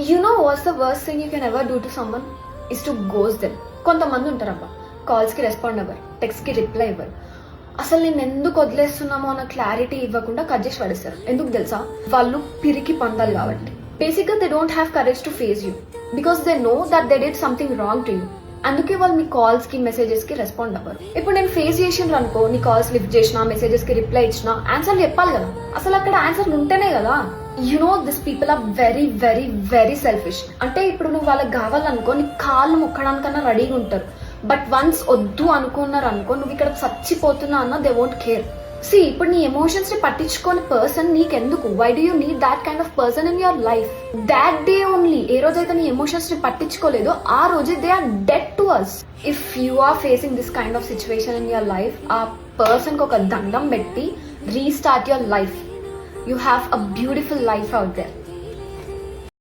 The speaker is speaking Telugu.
You know what's the worst thing you can ever do to someone is to ghost them. కొంతమంది ఉంటారబ్బా, కాల్స్కి రెస్పాండ్ అవ్వరు, టెక్స్ట్కి రిప్లై ఇవ్వరు, అసలు నేను ఎందుకు వదిలేస్తున్నామో అన్న క్లారిటీ ఇవ్వకుండా కట్ చేసి పడేస్తారు. ఎందుకు తెలుసా? వాళ్ళు పిరికి పందాలు కాబట్టి. బేసిక్గా they don't have courage to face you because they know that they did something wrong to you. అందుకే వాళ్ళు మీ కాల్స్ కి మెసేజెస్ కి రెస్పాండ్ అవ్వరు. ఇప్పుడు నేను ఫేస్ చేసిన అనుకో, నీ కాల్స్ లిఫ్ట్ చేసిన, మెసేజెస్ కి రిప్లై ఇచ్చిన, ఆన్సర్లు చెప్పాలి కదా. అసలు అక్కడ ఆన్సర్లు ఉంటేనే కదా. You know this people are very very very selfish. అంటే ఇప్పుడు నువ్వు వాళ్ళకి కావాలనుకో, నీ కాళ్ళు మొక్కడానికన్నా రెడీగా ఉంటారు. బట్ వన్స్ వద్దు అనుకున్నారు అనుకో, నువ్వు ఇక్కడ చచ్చిపోతున్నా అన్న దే వోంట్ కేర్. సి, ఇప్పుడు నీ ఎమోషన్స్ ని పట్టించుకోని పర్సన్ నీకెందుకు? Why do you need that kind of person in your life? That day only. ఏ రోజైతే నీ ఎమోషన్స్ ని పట్టించుకోలేదో ఆ రోజే they are dead to us. If you are facing this kind of situation in your life, ఆ పర్సన్ కి ఒక దండం పెట్టి restart your life. You have a beautiful life out there.